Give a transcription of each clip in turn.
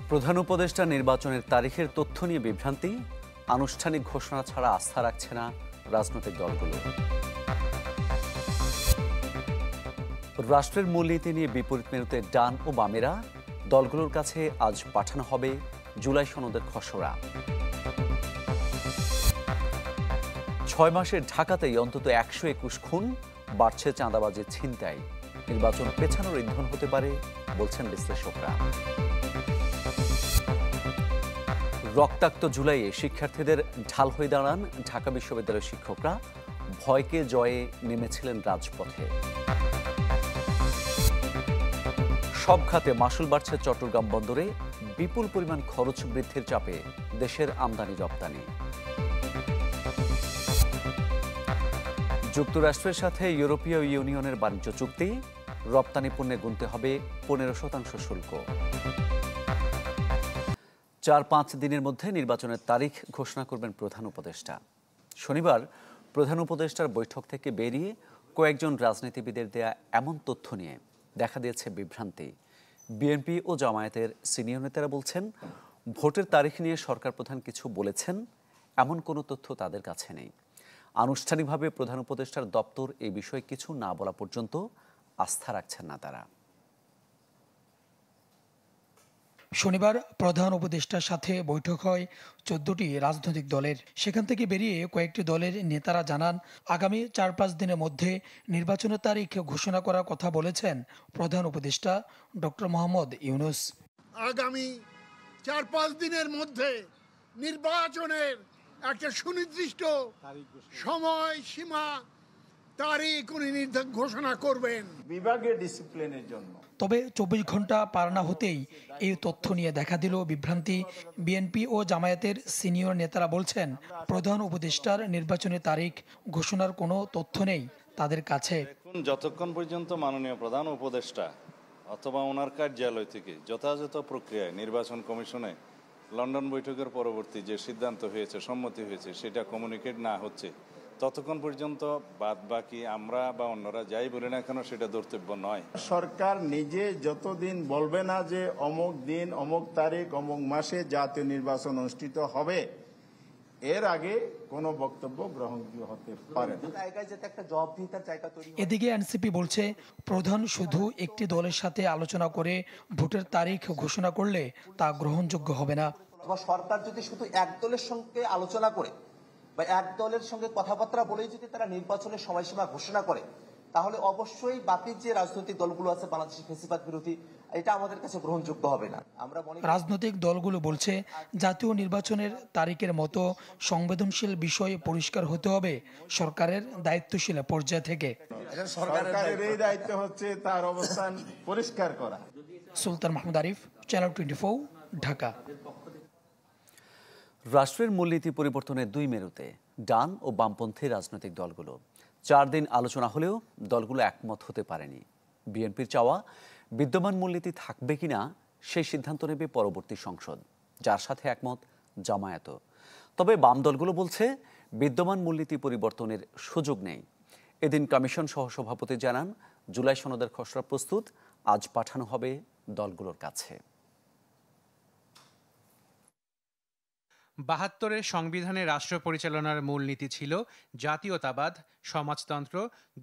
প্রধান উপদেষ্টা নির্বাচনের তারিখের তথ্য নিয়ে বিভ্রান্তি, আনুষ্ঠানিক ঘোষণা ছাড়া আস্থা রাখছে না রাজনৈতিক দলগুলো। রাষ্ট্রের মূলনীতি নিয়ে বিপরীত মেরুতে ডান ও বামেরা, দলগুলোর কাছে আজ পাঠানো হবে জুলাই সনদের খসড়া। 6 মাসের ঢাকাতেই অন্তত 121 খুন, বাড়ছে চাঁদাবাজির ছিনতাই। নির্বাচন পেছানোর ইন্ধন হতে পারে বলছেন বিশ্লেষকরা। রক্তাক্ত জুলাইয়ে শিক্ষার্থীদের ঢাল হয়ে দাঁড়ান ঢাকা বিশ্ববিদ্যালয়ের শিক্ষকরা, ভয়কে জয়ে নেমেছিলেন রাজপথে। সব খাতে মাশুল বাড়ছে চট্টগ্রাম বন্দরে, বিপুল পরিমাণ খরচ বৃদ্ধির চাপে দেশের আমদানি রপ্তানি। যুক্তরাষ্ট্রের সাথে ইউরোপীয় ইউনিয়নের বাণিজ্য চুক্তি, রপ্তানি পণ্যে গুনতে হবে 15% শুল্ক। 4-5 দিনের মধ্যে নির্বাচনের তারিখ ঘোষণা করবেন প্রধান উপদেষ্টা। শনিবার প্রধান উপদেষ্টার বৈঠক থেকে বেরিয়ে কয়েকজন রাজনীতিবিদের দেয়া এমন তথ্য নিয়ে দেখা দিয়েছে বিভ্রান্তি। বিএনপি ও জামায়াতের সিনিয়র নেতারা বলছেন, ভোটের তারিখ নিয়ে সরকার প্রধান কিছু বলেছেন এমন কোনো তথ্য তাদের কাছে নেই। আনুষ্ঠানিকভাবে প্রধান উপদেষ্টার দপ্তর এই বিষয়ে কিছু না বলা পর্যন্ত আস্থা রাখছেন না তারা। শনিবার প্রধান উপদেষ্টার সাথে বৈঠক হয় 14টি রাজনৈতিক দলের। সেখান থেকে বেরিয়ে কয়েকটি দলের নেতারা জানান, আগামী 4-5 দিনের মধ্যে নির্বাচনের তারিখ ঘোষণা করার কথা বলেছেন প্রধান উপদেষ্টা ডক্টর মোহাম্মদ ইউনূস। আগামী 4-5 দিনের মধ্যে নির্বাচনের একটা সুনির্দিষ্ট সময় সীমা তারিখ উনি ঘোষণা করবেন বিভাগের ডিসিপ্লিনের জন্য। তবে 24 ঘন্টা পার না হতেই এই তথ্য নিয়ে দেখা দিল বিভ্রান্তি। বিএনপি ও জামায়াতের সিনিয়র নেতারা বলছেন, প্রধান উপদেষ্টার নির্বাচনের তারিখ ঘোষণার কোনো তথ্য নেই তাদের কাছে। যতক্ষণ পর্যন্ত মাননীয় প্রধান উপদেষ্টা অথবা ওনার কার্যালয় থেকে যথাযথ প্রক্রিয়ায় নির্বাচন কমিশনে লন্ডন বৈঠকের পরবর্তী যে সিদ্ধান্ত হয়েছে, সম্মতি হয়েছে, সেটা কমিউনিকেট না হচ্ছে, ততক্ষণ পর্যন্ত বাদ বাকি আমরা বা অন্যরা যাই বলি না কেন সেটা ধর্তব্য নয়। সরকার নিজে যতদিন বলবে না যে অমুক দিন, অমুক তারিখ, অমুক মাসে জাতীয় নির্বাচন অনুষ্ঠিত হবে, এর আগে কোনো বক্তব্য গ্রহণযোগ্য হতে পারে না। এদিকে এনসিপি বলছে, প্রধান শুধু একটি দলের সাথে আলোচনা করে ভোটের তারিখ ঘোষণা করলে তা গ্রহণযোগ্য হবে না। সরকার যদি শুধু এক দলের সঙ্গে আলোচনা করে বা এক দলের সঙ্গে কথাবার্তা বলেই যদি তারা নির্বাচনের সময়সীমা ঘোষণা করে, তাহলে অবশ্যই বাকি যে রাজনৈতিক দলগুলো আছে বাংলাদেশের ফ্যাসিবাদ বিরোধী, এটা আমাদের কাছে গ্রহণযোগ্য হবে না। রাজনৈতিক দলগুলো বলছে, জাতীয় নির্বাচনের তারিখের মতো সংবেদনশীল বিষয় পরিষ্কার হতে হবে সরকারের দায়িত্বশীল পর্যায় থেকে। সরকারের এই দায়িত্ব হচ্ছে তার অবস্থান পরিষ্কার করা। সুলতান মাহমুদ আরিফ, চ্যানেল 24, ঢাকা। রাষ্ট্রের মূলনীতি পরিবর্তনের 2 মেরুতে ডান ও বামপন্থী রাজনৈতিক দলগুলো। 4 দিন আলোচনা হলেও দলগুলো একমত হতে পারেনি। বিএনপির চাওয়া, বিদ্যমান মূলনীতি থাকবে কিনা সেই সিদ্ধান্ত নেবে পরবর্তী সংসদ, যার সাথে একমত জামায়াত। তবে বাম দলগুলো বলছে, বিদ্যমান মূলনীতি পরিবর্তনের সুযোগ নেই। এদিন কমিশন সহসভাপতি জানান, জুলাই সনদের খসড়া প্রস্তুত, আজ পাঠানো হবে দলগুলোর কাছে। ৭২-এর সংবিধানে রাষ্ট্র পরিচালনার মূলনীতি ছিল জাতীয়তাবাদ, সমাজতন্ত্র,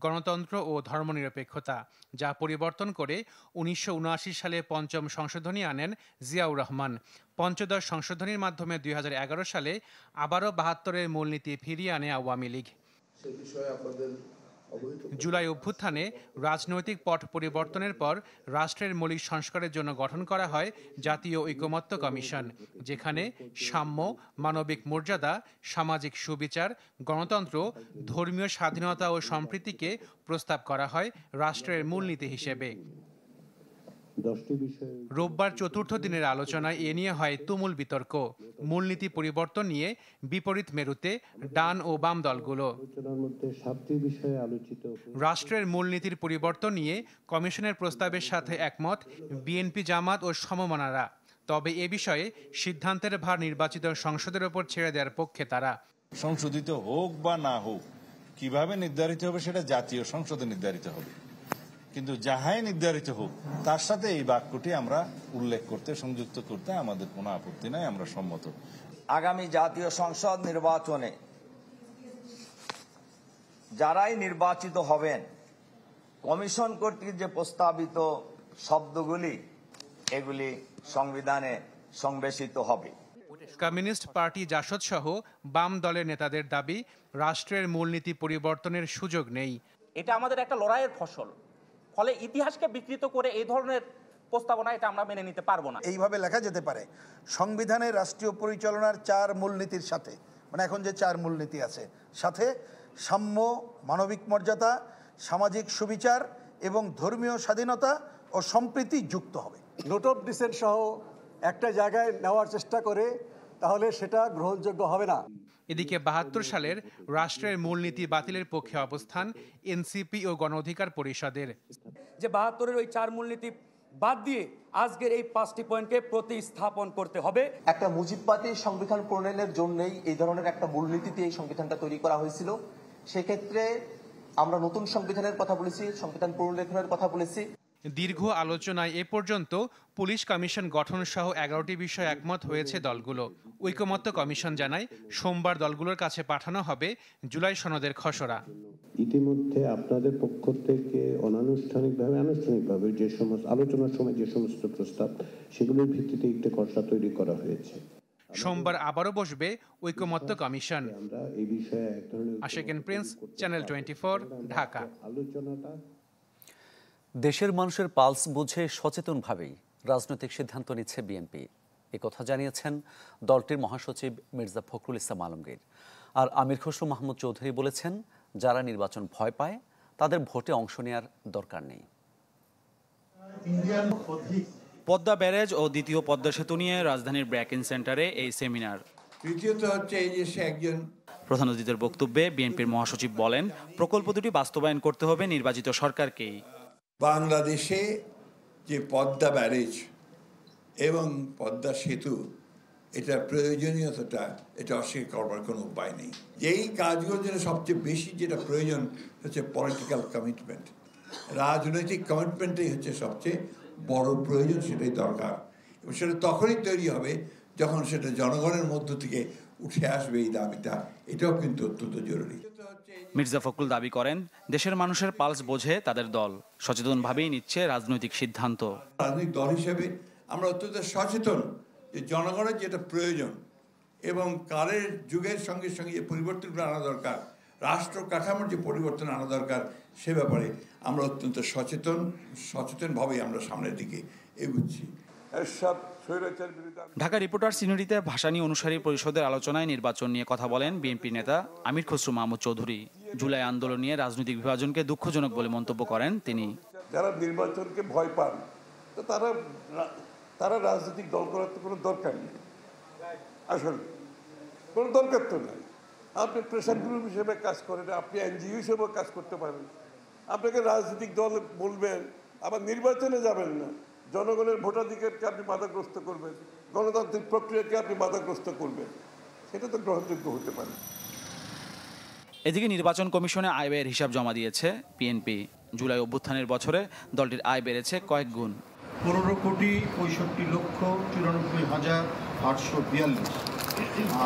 গণতন্ত্র ও ধর্মনিরপেক্ষতা, যা পরিবর্তন করে 19৭৯ সালে ৫ম সংশোধনী আনেন জিয়াউর রহমান। পঞ্চদশ সংশোধনীর মাধ্যমে ২০১১ সালে আবারও ৭২-এর মূলনীতি ফিরিয়ে আনে আওয়ামী লীগ। জুলাই অভ্যুত্থানে রাজনৈতিক পট পরিবর্তনের পর রাষ্ট্রের মৌলিক সংস্কারের জন্য গঠন করা হয় জাতীয় ঐকমত্য কমিশন, যেখানে সাম্য, মানবিক মর্যাদা, সামাজিক সুবিচার, গণতন্ত্র, ধর্মীয় স্বাধীনতা ও সম্প্রীতিকে প্রস্তাব করা হয় রাষ্ট্রের মূলনীতি হিসেবে। রোববার ৪র্থ দিনের আলোচনায় এ নিয়ে হয় তুমুল বিতর্ক। মূলনীতি পরিবর্তন নিয়ে বিপরীত মেরুতে ডান ও বাম দলগুলো। রাষ্ট্রের মূলনীতির পরিবর্তন নিয়ে কমিশনের প্রস্তাবের সাথে একমত বিএনপি, জামাত ও সমমনারা। তবে এ বিষয়ে সিদ্ধান্তের ভার নির্বাচিত সংসদের ওপর ছেড়ে দেওয়ার পক্ষে তারা। সংশোধিত হোক বা না হোক, কিভাবে নির্ধারিত হবে সেটা জাতীয় সংসদে নির্ধারিত হবে। কিন্তু যাহাই নির্ধারিত হোক তার সাথে এই বাক্যটি আমরা উল্লেখ করতে, সংযুক্ত করতে আমাদের কোনো আপত্তি নাই, আমরা সম্মত। আগামী জাতীয় সংসদ নির্বাচনে যারাই নির্বাচিত হবেন, কমিশন কর্তৃক যে প্রস্তাবিত শব্দগুলি এগুলি সংবিধানে সংবেশিত হবে। কমিউনিস্ট পার্টি জাসদ সহ বাম দলের নেতাদের দাবি, রাষ্ট্রের মূলনীতি পরিবর্তনের সুযোগ নেই। এটা আমাদের একটা লড়াইয়ের ফসল, ফলে ইতিহাসকে বিকৃত করে এই ধরনের প্রস্তাবনা এটা আমরা মেনে নিতে পারবো না। এইভাবে লেখা যেতে পারে, সংবিধানের রাষ্ট্রীয় পরিচালনার 4 মূলনীতির সাথে, মানে এখন যে 4 মূলনীতি আছে, সাথে সাম্য, মানবিক মর্যাদা, সামাজিক সুবিচার এবং ধর্মীয় স্বাধীনতা ও সম্প্রীতি যুক্ত হবে। নোট অফ ডিসেন্ট সহ একটা জায়গায় নেওয়ার চেষ্টা করে, তাহলে সেটা গ্রহণযোগ্য হবে না। এদিকে 72 সালের রাষ্ট্রের মূলনীতি বাতিলের পক্ষে অবস্থান এনসিপি ও গণ অধিকার পরিষদের। যে 72-এর ওই 4 মূলনীতি বাদ দিয়ে আজকের এই 5টি পয়েন্টকে প্রতিস্থাপন করতে হবে। একটা মুজিববাদী সংবিধান প্রণয়নের জন্যই এই ধরনের একটা মূলনীতিতে এই সংবিধানটা তৈরি করা হয়েছিল। সেক্ষেত্রে আমরা নতুন সংবিধানের কথা বলেছি, সংবিধান পুনর্লেখনের কথা বলেছি। দীর্ঘ আলোচনায় এ পর্যন্ত পুলিশ কমিশন গঠন সহ 11টি বিষয়ে একমত হয়েছে দলগুলো। ঐকমত্য কমিশন জানায় সোমবার দলগুলোর কাছে পাঠানো হবে জুলাই সনদের খসড়া। ইতিমধ্যে আপনাদের পক্ষ থেকে অনানুষ্ঠানিকভাবে আনুষ্ঠানিকভাবে যে সমস্ত আলোচনার সময় যে সমস্ত প্রস্তাব, সেগুলোর ভিত্তিতে একটি খসড়া তৈরি করা হয়েছে। সোমবার আবারও বসবে ঐকমত্য কমিশন। আমরা এই বিষয়ে এক ধরনের আশিকিন প্রিন্স, চ্যানেল 24, ঢাকা। আলোচনাটা দেশের মানুষের পালস বুঝে সচেতনভাবেই রাজনৈতিক সিদ্ধান্ত নিচ্ছে বিএনপি, একথা জানিয়েছেন দলটির মহাসচিব মির্জা ফখরুল ইসলাম আলমগীর। আর আমির খসরু মাহমুদ চৌধুরী বলেছেন, যারা নির্বাচন ভয় পায় তাদের ভোটে অংশ নেওয়ার দরকার নেই। পদ্মা ব্যারেজ ও দ্বিতীয় পদ্মা সেতু নিয়ে রাজধানীর ব্র্যাকেন সেন্টারে এই সেমিনার। তৃতীয়ত হচ্ছে এই যে সে একজন প্রধান অতিথির বক্তব্যে বিএনপির মহাসচিব বলেন, প্রকল্প দুটি বাস্তবায়ন করতে হবে নির্বাচিত সরকারকেই। বাংলাদেশে যে পদ্মা ব্যারেজ এবং পদ্মা সেতু, এটার প্রয়োজনীয়তাটা এটা অস্বীকার করবার কোনো উপায় নেই। এই কাজগুলোর জন্য সবচেয়ে বেশি যেটা প্রয়োজন হচ্ছে পলিটিক্যাল কমিটমেন্ট। রাজনৈতিক কমিটমেন্টই হচ্ছে সবচেয়ে বড় প্রয়োজন, সেটাই দরকার। এবং সেটা তখনই তৈরি হবে যখন সেটা জনগণের মধ্য থেকে উঠে আসবে এই দাবিটা, এটাও কিন্তু অত্যন্ত জরুরি। মির্জা ফখরুল দাবি করেন, দেশের মানুষের পালস বোঝে তাদের দল, সচেতনভাবেই নিচ্ছে রাজনৈতিক সিদ্ধান্ত। রাজনৈতিক দল হিসেবে আমরা অত্যন্ত সচেতন যে জনগণের যেটা প্রয়োজন এবং কালের যুগের সঙ্গে সঙ্গে যে পরিবর্তনগুলো আনা দরকার, রাষ্ট্র কাঠামোর যে পরিবর্তন আনা দরকার, সে ব্যাপারে আমরা অত্যন্ত সচেতনভাবেই আমরা সামনের দিকে এগুচ্ছি। ঢাকা রিপোর্টার্স ইউনিটিতে ভাসানী অনুসারী পরিষদের আলোচনায় নির্বাচন নিয়ে কথা বলেন বিএনপি নেতা আমির খসরু মাহমুদ চৌধুরী। জুলাই আন্দোলন নিয়ে রাজনৈতিক বিভাজনকে দুঃখজনক বলে মন্তব্য করেন তিনি। যারা নির্বাচনকে ভয় পান, তো তারা রাজনৈতিক দল করার তো কোনো দরকার নেই, আসলে কোনো দরকার তো নাই। আপনি প্রেশার গ্রুপ হিসেবে কাজ করেন, আপনি এনজিও হিসেবেও কাজ করতে পারেন। আপনাকে রাজনৈতিক দল বলবেন, আবার নির্বাচনে যাবেন না, জনগণের ভোটাধিকারকে আপনি বাধাগ্রস্ত করবেন, গণতান্ত্রিক প্রক্রিয়াকে আপনি বাধাগ্রস্ত করবেন, সেটা তো গ্রহণযোগ্য হতে পারে। এদিকে নির্বাচন কমিশনে আয় ব্যয়ের হিসাব জমা দিয়েছে বিএনপি। জুলাই অভ্যুত্থানের বছরে দলটির আয় বেড়েছে কয়েক গুণ। 15,65,842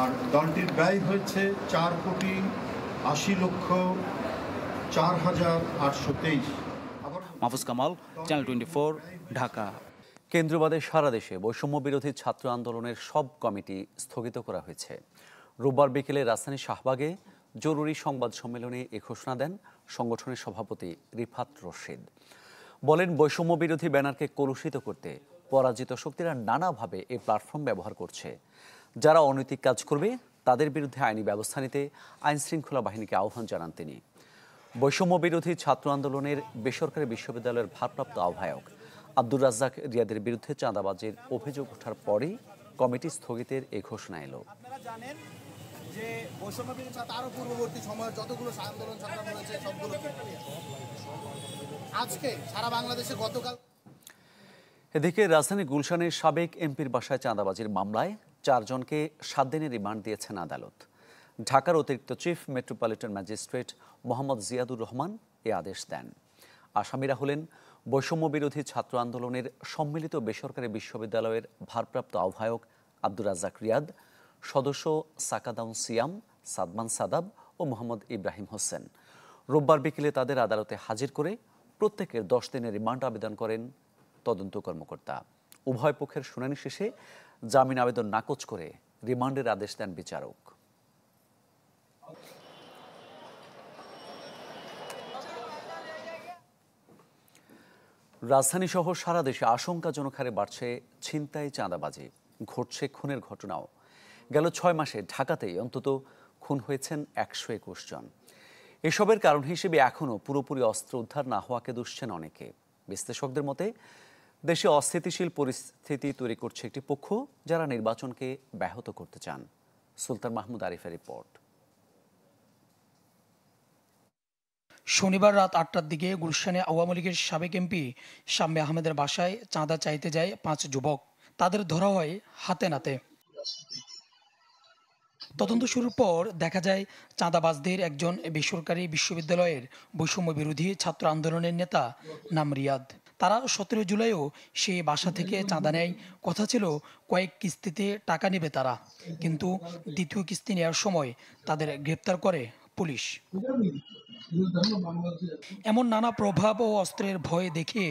আর দলটির ব্যয় হয়েছে 4,80,04,823। মাহফুজ কামাল, চ্যানেল 24, ঢাকা। কেন্দ্র বাদে সারা দেশে বৈষম্য বিরোধী ছাত্র আন্দোলনের সব কমিটি স্থগিত করা হয়েছে। রোববার বিকেলে রাজধানীর শাহবাগে জরুরি সংবাদ সম্মেলনে এ ঘোষণা দেন সংগঠনের সভাপতি রিফাত রশিদ। বলেন, বৈষম্য বিরোধী ব্যানারকে কলুষিত করতে পরাজিত শক্তিরা নানাভাবে এই প্ল্যাটফর্ম ব্যবহার করছে। যারা অনৈতিক কাজ করবে তাদের বিরুদ্ধে আইনি ব্যবস্থা নিতে আইনশৃঙ্খলা বাহিনীকে আহ্বান জানান তিনি। বৈষম্য বিরোধী ছাত্র আন্দোলনের বেসরকারি বিশ্ববিদ্যালয়ের ভারপ্রাপ্ত আহ্বায়ক আব্দুর রাজ্জাক রিয়াদের বিরুদ্ধে চাঁদাবাজির অভিযোগ ওঠার পরই কমিটি স্থগিতের এই ঘোষণা এলো। আপনারা জানেন যে বৈষম্য বিরোধী ছাত্র আরো পূর্ববর্তী সময়ে যতগুলো আন্দোলন সংগ্রাম হয়েছে সবগুলো আজকে সারা বাংলাদেশে গতকাল। এদিকে রাজধানী গুলশানের সাবেক এমপির বাসায় চাঁদাবাজির মামলায় 4 জনকে 7 দিনের রিমান্ড দিয়েছেন আদালত। ঢাকার অতিরিক্ত chief metropolitan magistrate Mohammad Ziadur Rahman এ আদেশ দেন। আসামিরা হলেন বৈষম্য বিরোধী ছাত্র আন্দোলনের সম্মিলিত বেসরকারি বিশ্ববিদ্যালয়ের ভারপ্রাপ্ত আহ্বায়ক আব্দুর রাজ্জাক রিয়াদ, সদস্য সাকাদাউন সিয়াম, সাদমান সাদাব ও মোহাম্মদ ইব্রাহিম হোসেন। রোববার বিকেলে তাদের আদালতে হাজির করে প্রত্যেকের 10 দিনের রিমান্ড আবেদন করেন তদন্ত কর্মকর্তা। উভয় পক্ষের শুনানি শেষে জামিন আবেদন নাকচ করে রিমান্ডের আদেশ দেন বিচারক। রাজধানী সহ সারা দেশে আশঙ্কাজনক হারে বাড়ছে ছিনতাই, চাঁদাবাজি, ঘটছে খুনের ঘটনাও। গেল 6 মাসে ঢাকাতেই অন্তত খুন হয়েছেন 121 জন। এসবের কারণ হিসেবে এখনও পুরোপুরি অস্ত্র উদ্ধার না হওয়াকে দুষছেন অনেকে। বিশ্লেষকদের মতে দেশে অস্থিতিশীল পরিস্থিতি তৈরি করছে একটি পক্ষ, যারা নির্বাচনকে ব্যাহত করতে চান। সুলতান মাহমুদ আরিফের রিপোর্ট। শনিবার রাত 8টার দিকে গুলশানে আওয়ামী লীগের সাবেক এমপি শাম্মী আহমেদের বাসায় চাঁদা চাইতে যায় 5 যুবক। তাদের ধরা হয় হাতে নাতে। তদন্ত শুরুর পর দেখা যায় চাঁদাবাজদের একজন বেসরকারি বিশ্ববিদ্যালয়ের বৈষম্য বিরোধী ছাত্র আন্দোলনের নেতা নাম রিয়াদ। তারা 17 জুলাইও সেই বাসা থেকে চাঁদা নেয়। কথা ছিল কয়েক কিস্তিতে টাকা নেবে তারা, কিন্তু দ্বিতীয় কিস্তি নেওয়ার সময় তাদের গ্রেপ্তার করে পুলিশ। এমন নানা প্রভাব ও অস্ত্রের ভয় দেখে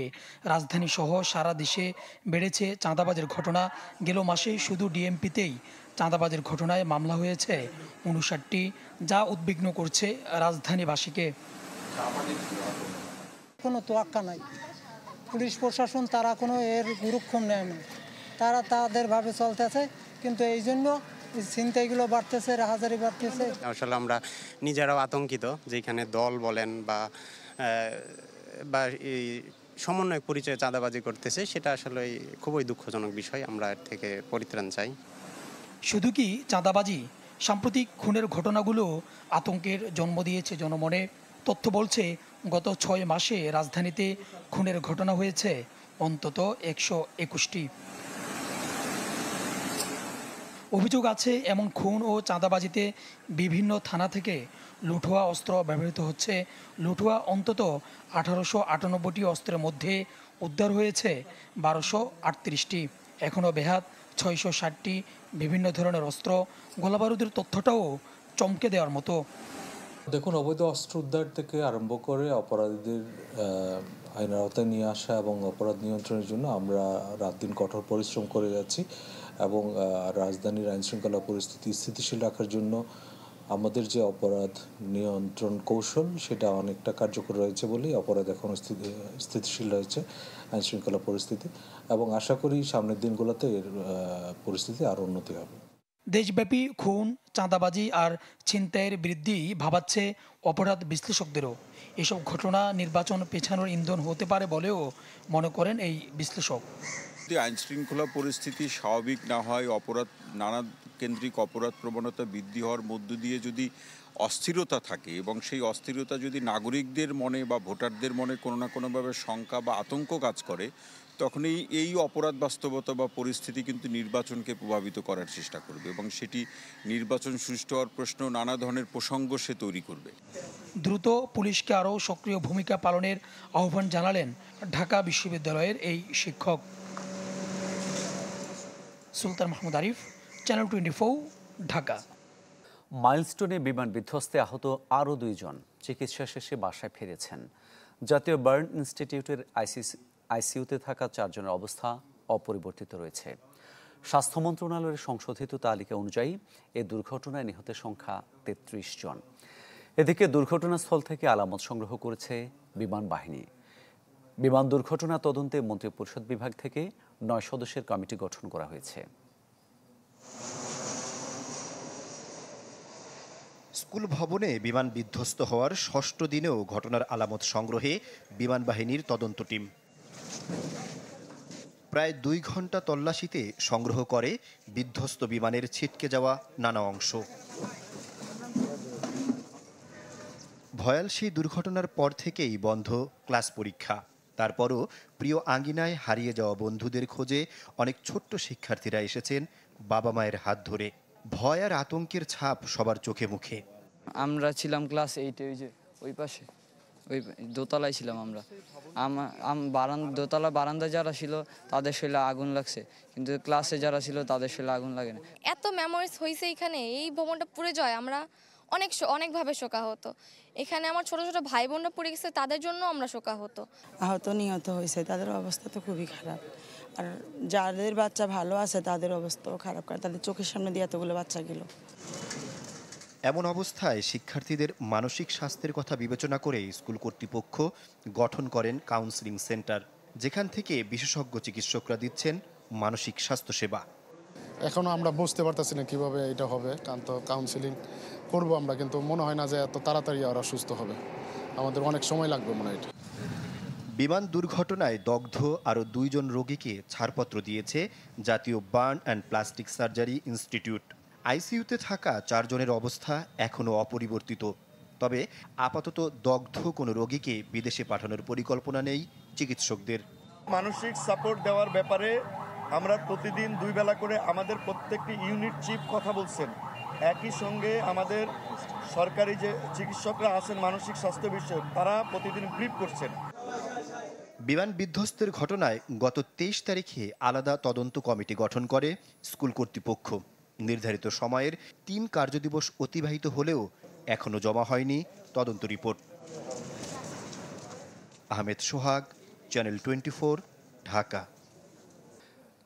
রাজধানী সহ সারা দেশে বেড়েছে চাঁদাবাজের ঘটনা। গেল মাসে শুধু ডিএমপিতেই চাঁদাবাজের ঘটনায় মামলা হয়েছে 59টি, যা উদ্বিগ্ন করছে রাজধানীবাসীকে। কোনো তোয়াক্কা নাই, পুলিশ প্রশাসন তারা কোনো এর গুরুক্ষম নেয় না, তারা তাদের ভাবে চলতেছে, কিন্তু এই জন্য ছিনতাইগুলো বাড়তেছে, রাহাজারি বাড়তেছে। আসলে আমরা নিজেরাও আতঙ্কিত, যেখানে দল বলেন বা এই সমন্বয় পরিচয়ে চাঁদাবাজি করতেছে, সেটা আসলে খুবই দুঃখজনক বিষয়। আমরা এর থেকে পরিত্রাণ চাই। শুধু কি চাঁদাবাজি, সাম্প্রতিক খুনের ঘটনাগুলো আতঙ্কের জন্ম দিয়েছে জনমনে। তথ্য বলছে গত 6 মাসে রাজধানীতে খুনের ঘটনা হয়েছে অন্তত 121টি। অভিযোগ আছে এমন খুন ও চাঁদাবাজিতে বিভিন্ন থানা থেকে লুঠোয়া অস্ত্র ব্যবহৃত হচ্ছে। লুঠোয়া অন্তত 1898টি অস্ত্রের মধ্যে উদ্ধার হয়েছে 1238টি। এখনও বেহাত 660টি বিভিন্ন ধরনের অস্ত্র। গোলাবারুদের তথ্যটাও চমকে দেওয়ার মতো। দেখুন, অবৈধ অস্ত্র উদ্ধার থেকে আরম্ভ করে অপরাধীদের আইনের আওতায় নিয়ে আসা এবং অপরাধ নিয়ন্ত্রণের জন্য আমরা রাত দিন কঠোর পরিশ্রম করে যাচ্ছি এবং রাজধানীর আইনশৃঙ্খলা পরিস্থিতি স্থিতিশীল রাখার জন্য আমাদের যে অপরাধ নিয়ন্ত্রণ কৌশল, সেটা অনেকটা কার্যকর রয়েছে বলেই অপরাধ এখনও স্থিতিশীল রয়েছে আইনশৃঙ্খলা পরিস্থিতি, এবং আশা করি সামনের দিনগুলোতে এর পরিস্থিতি আরও উন্নতি হবে। দেশব্যাপী খুন, চাঁদাবাজি আর ছিনতাইয়ের বৃদ্ধি ভাবাচ্ছে অপরাধ বিশ্লেষকদেরও। এসব ঘটনা নির্বাচন পেছানোর ইন্ধন হতে পারে বলেও মনে করেন এই বিশ্লেষক। যদি আইনশৃঙ্খলা পরিস্থিতি স্বাভাবিক না হয়, অপরাধ নানা কেন্দ্রিক অপরাধ প্রবণতা বৃদ্ধি হওয়ার মধ্য দিয়ে যদি অস্থিরতা থাকে এবং সেই অস্থিরতা যদি নাগরিকদের মনে বা ভোটারদের মনে কোনো না কোনোভাবে শঙ্কা বা আতঙ্ক কাজ করে, তখন এই অপরাধ বাস্তবতা বা পরিস্থিতি কিন্তু নির্বাচনকে প্রভাবিত করার চেষ্টা করবে এবং সেটি নির্বাচন সুষ্ঠু হওয়ার প্রশ্ন, নানা ধরনের প্রসঙ্গ সে তৈরি করবে। দ্রুত পুলিশকে আরও সক্রিয় ভূমিকা পালনের আহ্বান জানালেন ঢাকা বিশ্ববিদ্যালয়ের এই শিক্ষক। সুলতান মাহমুদ আরিফ, চ্যানেল 24, ঢাকা। মাইলস্টোনে বিমান বিধ্বস্তে আহত আরও 2 জন চিকিৎসা শেষে বাসায় ফিরেছেন। জাতীয় বার্ন ইনস্টিটিউটের আইসিইউতে থাকা 4 জনের অবস্থা অপরিবর্তিত রয়েছে। স্বাস্থ্য মন্ত্রণালয়ের সংশোধিত তালিকা অনুযায়ী এ দুর্ঘটনায় নিহতের সংখ্যা 33 জন। এদিকে দুর্ঘটনাস্থল থেকে আলামত সংগ্রহ করেছে বিমান বাহিনী। বিমান দুর্ঘটনা তদন্তে মন্ত্রিপরিষদ বিভাগ থেকে 9 সদস্যের কমিটি গঠন করা হয়েছে। স্কুল ভবনে বিমান বিধ্বস্ত হওয়ার 6ষ্ঠ দিনেও ঘটনার আলামত সংগ্রহে বিমান বাহিনীর তদন্ত টিম প্রায় 2 ঘন্টা তল্লাশিতে সংগ্রহ করে বিধ্বস্ত বিমানের ছিটকে যাওয়া নানা অংশ। ভয়াল সেই দুর্ঘটনার পর থেকেই বন্ধ ক্লাস পরীক্ষা। তারপরও প্রিয় আঙ্গিনায় হারিয়ে যাওয়া বন্ধুদের খোঁজে অনেক ছোট্ট শিক্ষার্থীরা এসেছেন বাবা মায়ের হাত ধরে। ভয় আর আতঙ্কের ছাপ সবার চোখে মুখে। আমরা ছিলাম ক্লাস 8-এ, ওই পাশে ওই দোতলায় ছিলাম আমরা। দোতলা বারান্দা যারা ছিল তাদের শরীরে আগুন লাগছে, কিন্তু ক্লাসে যারা ছিল তাদের শরীরে আগুন লাগে না। এত মেমোরিজ হয়েছে এখানে, এই ভবনটা পুড়ে যায়, আমরা অনেকভাবে শোকাহত। এখানে আমার ছোট ছোট ভাই বোনরা পড়ে গেছে, তাদের জন্য আমরা শোকাহত। আহত নিহত হয়েছে, তাদের অবস্থা তো খুবই খারাপ। আর যাদের বাচ্চা ভালো আছে তাদের অবস্থাও খারাপ, কারণ তাদের চোখের সামনে দিয়ে এতগুলো বাচ্চা গেল। এমন অবস্থায় শিক্ষার্থীদের মানসিক স্বাস্থ্যের কথা বিবেচনা করে স্কুল কর্তৃপক্ষ গঠন করেন কাউন্সেলিং সেন্টার, যেখান থেকে বিশেষজ্ঞ চিকিৎসকরা দিচ্ছেন মানসিক স্বাস্থ্য সেবা। এখনও আমরা বুঝতে পারতেছি না কীভাবে এটা হবে, কারণ তো কাউন্সেলিং করবো আমরা, কিন্তু মনে হয় না যে এত তাড়াতাড়ি ওরা সুস্থ হবে, আমাদের অনেক সময় লাগবে মনে হয়। বিমান দুর্ঘটনায় দগ্ধ আরও 2 জন রোগীকে ছাড়পত্র দিয়েছে জাতীয় burn and plastic surgery institute. আইসিইউতে থাকা 4 জনের অবস্থা এখনও অপরিবর্তিত। তবে আপাতত দগ্ধ কোনো রোগীকে বিদেশে পাঠানোর পরিকল্পনা নেই চিকিৎসকদের। মানসিক সাপোর্ট দেওয়ার ব্যাপারে আমরা প্রতিদিন 2 বেলা করে আমাদের প্রত্যেকটি ইউনিট চিফ কথা বলছেন। একই সঙ্গে আমাদের সরকারি যে চিকিৎসকরা আছেন মানসিক স্বাস্থ্য বিষয়ক, তারা প্রতিদিন ব্রিফ করছেন। বিমান বিধ্বস্তের ঘটনায় গত 23 তারিখে আলাদা তদন্ত কমিটি গঠন করে স্কুল কর্তৃপক্ষ। নির্ধারিত সময়ের 3 কার্যদিবস অতিবাহিত হলেও এখনও জমা হয়নি তদন্ত রিপোর্ট। আহমেদ সোহাগ, চ্যানেল 24, ঢাকা।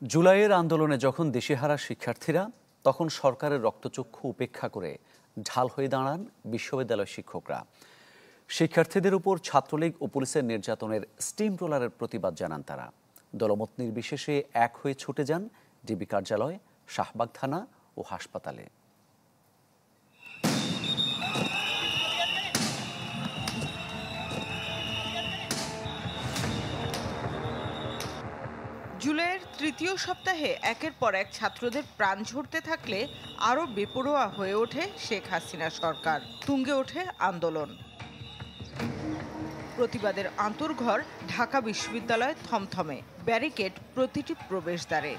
জুলাইয়ের আন্দোলনে যখন দিশেহারা শিক্ষার্থীরা, তখন সরকারের রক্তচক্ষু উপেক্ষা করে ঢাল হয়ে দাঁড়ান বিশ্ববিদ্যালয় শিক্ষকরা। শিক্ষার্থীদের উপর ছাত্রলীগ ও পুলিশের নির্যাতনের স্টিম রোলারের প্রতিবাদ জানান তারা। দলমত নির্বিশেষে এক হয়ে ছুটে যান ডিবি কার্যালয়, শাহবাগ থানা ও হাসপাতালে। জুলাইয়ের তৃতীয় সপ্তাহে একের পর এক ছাত্রদের প্রাণ ঝরতে থাকলে আরও বেপরোয়া হয়ে ওঠে শেখ হাসিনা সরকার। তুঙ্গে ওঠে আন্দোলন। প্রতিবাদের আন্তর্ঘর ঢাকা বিশ্ববিদ্যালয় থমথমে, ব্যারিকেড প্রতিটি প্রবেশদ্বারে।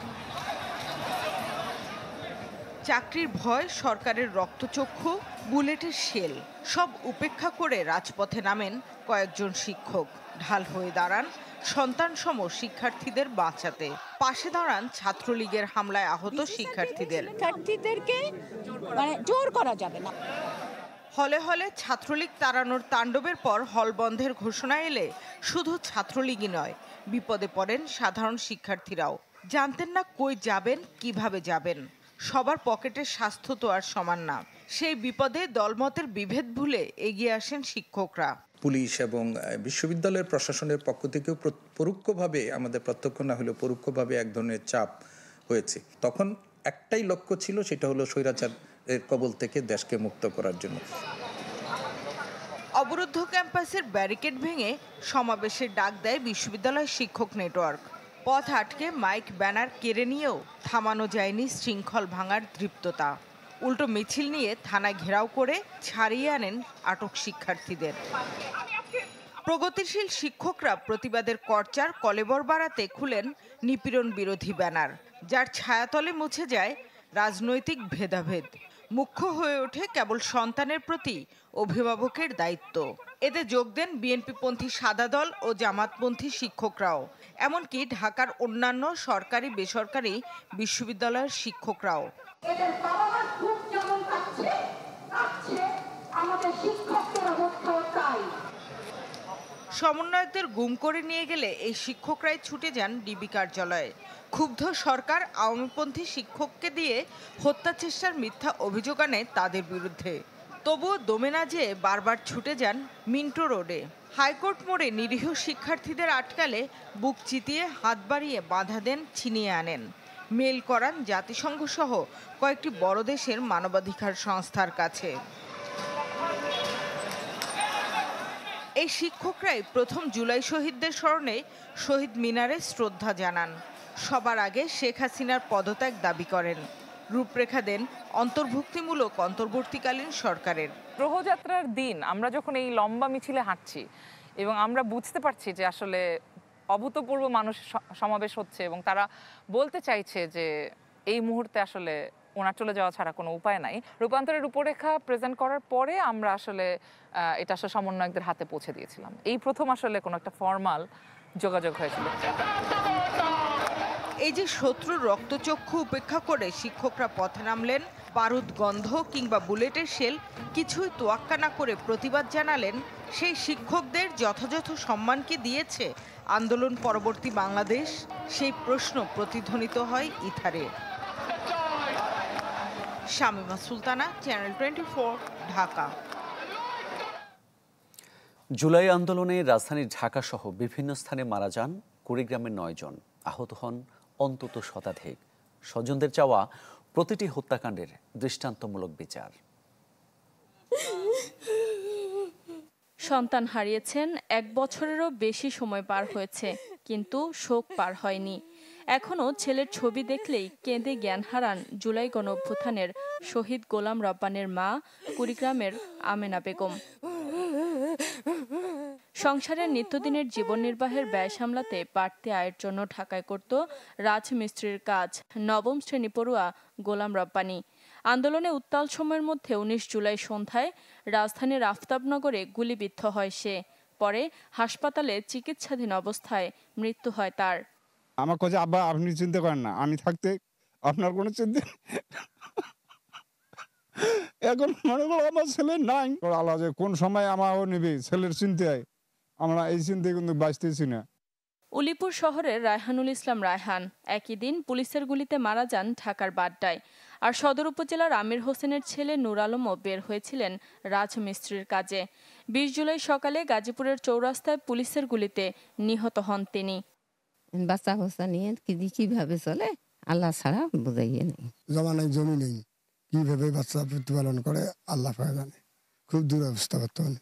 চাকরির ভয়, সরকারের রক্তচক্ষু, বুলেটের শেল সব উপেক্ষা করে রাজপথে নামেন কয়েকজন শিক্ষক। ঢাল হয়ে দাঁড়ান সন্তানসম শিক্ষার্থীদের বাঁচাতে। পাশে দাঁড়ান ছাত্রলীগের হামলায় আহত শিক্ষার্থীদেরকে জোর করা যাবে না। হলে হলে ছাত্রলীগ তাড়ানোর তাণ্ডবের পর হল বন্ধের ঘোষণা এলে শুধু ছাত্রলীগই নয়, বিপদে পড়েন সাধারণ শিক্ষার্থীরাও। জানতেন না কই যাবেন, কিভাবে যাবেন। সবার পকেটের স্বাস্থ্য তো আর সমান না। সেই বিপদে দলমতের বিভেদ ভুলে এগিয়ে আসেন শিক্ষকরা। পুলিশ এবং বিশ্ববিদ্যালয়ের প্রশাসনের পক্ষ থেকেও পরোক্ষভাবে, আমাদের প্রত্যক্ষ না হলেও পরোক্ষভাবে এক ধরনের চাপ হয়েছে। তখন একটাই লক্ষ্য ছিল, সেটা হলো স্বৈরাচারের কবল থেকে দেশকে মুক্ত করার জন্য। অবরুদ্ধ ক্যাম্পাসের ব্যারিকেড ভেঙে সমাবেশের ডাক দেয় বিশ্ববিদ্যালয় শিক্ষক নেটওয়ার্ক। পথ আটকে মাইক ব্যানার কেড়ে নিয়েও থামানো যায়নি শৃঙ্খল ভাঙার দৃপ্ততা। উল্টো মিছিল নিয়ে থানায় ঘেরাও করে ছাড়িয়ে আনেন আটক শিক্ষার্থীদের। প্রগতিশীল শিক্ষকরা প্রতিবাদের করচার কলেবর বাড়াতে খুলেন নিপীড়ন বিরোধী ব্যানার, যার ছায়াতলে মুছে যায় রাজনৈতিক ভেদাভেদ। মুখ্য হয়ে ওঠে কেবল সন্তানের প্রতি অভিভাবকের দায়িত্ব। এতে যোগ দেন বিএনপিপন্থী সাদা দল ও জামাতপন্থী শিক্ষকরাও, এমনকি ঢাকার অন্যান্য সরকারি বেসরকারি বিশ্ববিদ্যালয়ের শিক্ষকরাও। সমন্বয়কদের গুম করে নিয়ে গেলে এই শিক্ষকরাই ছুটে যান ডিবি কার্যালয়ে। ক্ষুব্ধ সরকার আওয়ামীপন্থী শিক্ষককে দিয়ে হত্যা চেষ্টার মিথ্যা অভিযোগ আনে তাদের বিরুদ্ধে। তবুও দমে না যেয়ে বারবার ছুটে যান মিন্টো রোডে। হাইকোর্ট মোড়ে নিরীহ শিক্ষার্থীদের আটকালে বুক চিতিয়ে হাত বাড়িয়ে বাধা দেন, ছিনিয়ে আনেন। মেল করান জাতিসংঘ সহ কয়েকটি বড় দেশের মানবাধিকার সংস্থার কাছে। এই শিক্ষকরাই প্রথম জুলাই শহীদদের স্মরণে শহীদ মিনারে শ্রদ্ধা জানান। সবার আগে শেখ হাসিনার পদত্যাগ দাবি করেন। রূপরেখা দেন অন্তর্ভুক্তিমূলক অন্তর্বর্তীকালীন সরকারের। গ্রহযাত্রার দিন আমরা যখন এই লম্বা মিছিলে হাঁটছি এবং আমরা বুঝতে পারছি যে আসলে অভূতপূর্ব মানুষ সমাবেশ হচ্ছে এবং তারা বলতে চাইছে যে এই মুহূর্তে আসলে ওনার চলে যাওয়া ছাড়া কোনো উপায় নাই। রূপান্তরের রূপরেখা প্রেজেন্ট করার পরে আমরা আসলে এটা আসলে সমন্বয়কদের হাতে পৌঁছে দিয়েছিলাম। এই প্রথম আসলে কোনো একটা ফর্মাল যোগাযোগ হয়েছিল। এই যে শত্রুর রক্তচক্ষু উপেক্ষা করে শিক্ষকরা পথে নামলেন, বারুদ গন্ধ কিংবা বুলেটের শেল কিছুই তোয়াক্কা না করে প্রতিবাদ জানালেন, সেই শিক্ষকদের যথাযথ সম্মান কি দিয়েছে আন্দোলন পরবর্তী বাংলাদেশ? সেই প্রশ্ন প্রতিধ্বনিত হয় ইথারে। শামিমা সুলতানা, চ্যানেল 24, ঢাকা। জুলাই আন্দোলনে রাজধানী ঢাকা সহ বিভিন্ন স্থানে মারা যান কুড়িগ্রামের 9 জন, আহত হন অন্তত শতাধিক। স্বজনদের চাওয়া প্রতিটি হত্যাকাণ্ডের দৃষ্টান্তমূলক বিচার। সন্তান হারিয়েছেন, 1 বছরেরও বেশি সময় পার হয়েছে, কিন্তু শোক পার হয়নি। এখনও ছেলের ছবি দেখলেই কেঁদে জ্ঞান হারান জুলাই গণঅভ্যুত্থানের শহীদ গোলাম রব্বানের মা কুড়িগ্রামের আমেনা বেগম। সংসারের নিত্যদিনের জীবন নির্বাহের ব্যয় সামলাতে বাড়তি আয়ের জন্য ঢাকায় করত রাজমিস্ত্রির কাজ নবম শ্রেণী পড়ুয়া গোলাম রব্বানী। আন্দোলনে উত্তাল সময়ের মধ্যে 19 জুলাই সন্ধ্যায় রাজধানীর আফতাবনগরে গুলিবিদ্ধ হয় সে। পরে হাসপাতালে চিকিৎসাধীন অবস্থায় মৃত্যু হয় তার। আমার কাছে আব্বা আপনি চিন্তা করেন না, আমি থাকতে আপনার কোনো চিন্তা এখন মনে করো আমার ছেলে নাই, আল্লাহ যে কোন সময় আমারও নেবে ছেলের চিন্তায়, আমরা এই চিন্তায় কিন্তু বাঁচতেছি না। উলিপুর শহরের রায়হানুল ইসলাম রায়হান একই দিন পুলিশের গুলিতে মারা যান ঢাকার বাড্ডায়। আর সদর উপজেলার আমির হোসেনের ছেলে নূর আলমও বের হয়েছিলেন রাজমিস্ত্রির কাজে। 20 জুলাই সকালে গাজীপুরের চৌরাস্তায় পুলিশের গুলিতে নিহত হন তিনি। বাচ্চা হোসা নিয়ে কিভাবে চলে আল্লাহ ছাড়া বোঝাইয়ে নেই। জমানায় জমি নেই, কিভাবে বাচ্চা প্রতিপালন করে আল্লাহ জানে। খুব দুরবস্থা বর্তমানে।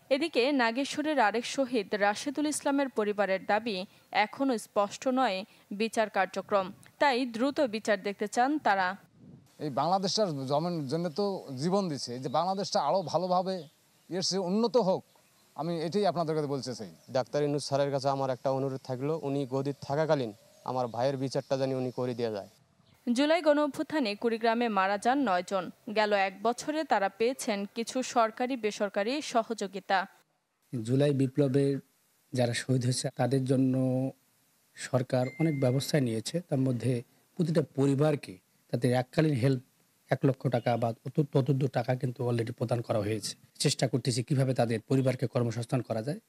এদিকে নাগেশ্বরের আরেক শহীদ রাশেদুল ইসলামের পরিবারের দাবি এখনো স্পষ্ট নয় বিচার কার্যক্রম, তাই দ্রুত বিচার দেখতে চান তারা। এই বাংলাদেশটার জন্য তো জীবন দিচ্ছে, এই যে বাংলাদেশটা আরো ভালোভাবে এর চেয়ে উন্নত হোক, আমি এটাই আপনাদের কাছে বলতে চাই। ডাক্তার ইউনূস স্যারের কাছে আমার একটা অনুরোধ থাকলো, উনি গদির থাকাকালীন আমার ভাইয়ের বিচারটা জানি উনি করে দিয়ে যায়। জুলাই গণঅভ্যুত্থানে কুড়িগ্রামে মারা যান 9 জন। গেল 1 বছরে তারা পেয়েছেন কিছু সরকারি বেসরকারি সহযোগিতা। জুলাই বিপ্লবের যারা শহীদ হয়েছে তাদের জন্য সরকার অনেক ব্যবস্থা নিয়েছে। তার মধ্যে প্রতিটা পরিবারকে তাদের এককালীন হেল্প 1 লক্ষ টাকা বা ততদূর টাকা কিন্তু অলরেডি প্রদান করা হয়েছে। চেষ্টা করতেছি কিভাবে তাদের পরিবারকে কর্মসংস্থান করা যায়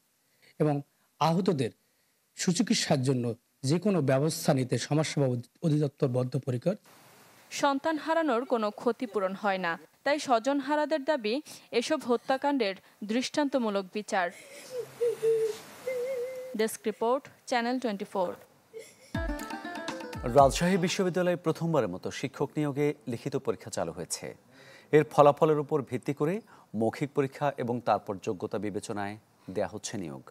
এবং আহতদের সুচিকিৎসার জন্য যে কোনো ব্যবস্থা নিতে সমাজসেবা অধিদপ্তর বদ্ধপরিকর। সন্তান হারানোর কোনো ক্ষতিপূরণ হয় না, তাই স্বজন হারাদের দাবি এসব হত্যাকাণ্ডের দৃষ্টান্তমূলক বিচার। Desk report, channel 24। রাজশাহী বিশ্ববিদ্যালয়ে প্রথমবারের মতো শিক্ষক নিয়োগে লিখিত পরীক্ষা চালু হয়েছে। এর ফলাফলের উপর ভিত্তি করে মৌখিক পরীক্ষা এবং তারপর যোগ্যতা বিবেচনায় দেয়া হচ্ছে নিয়োগ।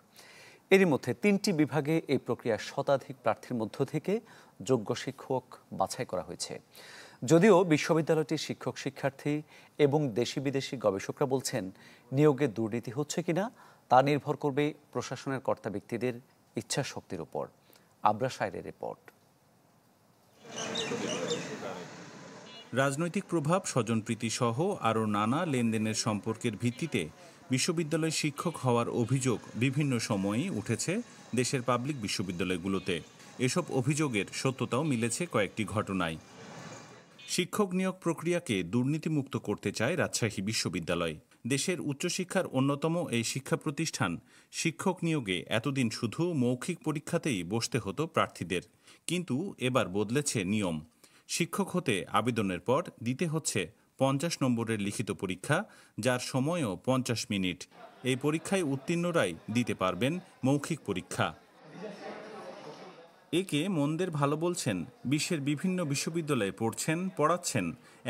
এরই মধ্যে 3টি বিভাগে এই প্রক্রিয়া শতাধিক প্রার্থীর মধ্য থেকে যোগ্য শিক্ষক বাছাই করা হয়েছে। যদিও বিশ্ববিদ্যালয়টির শিক্ষক শিক্ষার্থী এবং দেশি বিদেশি গবেষকরা বলছেন নিয়োগে দুর্নীতি হচ্ছে কিনা তা নির্ভর করবে প্রশাসনের কর্তা ব্যক্তিদের ইচ্ছা শক্তির উপর। আবরা সাইরের রিপোর্ট। রাজনৈতিক প্রভাব, স্বজনপ্রীতি সহ আরও নানা লেনদেনের সম্পর্কের ভিত্তিতে বিশ্ববিদ্যালয় শিক্ষক হওয়ার অভিযোগ বিভিন্ন সময়েই উঠেছে দেশের পাবলিক বিশ্ববিদ্যালয়গুলোতে। এসব অভিযোগের সত্যতাও মিলেছে কয়েকটি ঘটনায়। শিক্ষক নিয়োগ প্রক্রিয়াকে দুর্নীতিমুক্ত করতে চায় রাজশাহী বিশ্ববিদ্যালয়। দেশের উচ্চশিক্ষার অন্যতম এই শিক্ষা প্রতিষ্ঠান শিক্ষক নিয়োগে এতদিন শুধু মৌখিক পরীক্ষাতেই বসতে হতো প্রার্থীদের, কিন্তু এবার বদলেছে নিয়ম। শিক্ষক হতে আবেদনের পর দিতে হচ্ছে 50 নম্বরের লিখিত পরীক্ষা, যার সময়ও 50 মিনিট। এই পরীক্ষায় উত্তীর্ণরাই দিতে পারবেন মৌখিক পরীক্ষা। একে মন্দের ভালো বলছেন বিশ্বের বিভিন্ন বিশ্ববিদ্যালয়ে পড়াচ্ছেন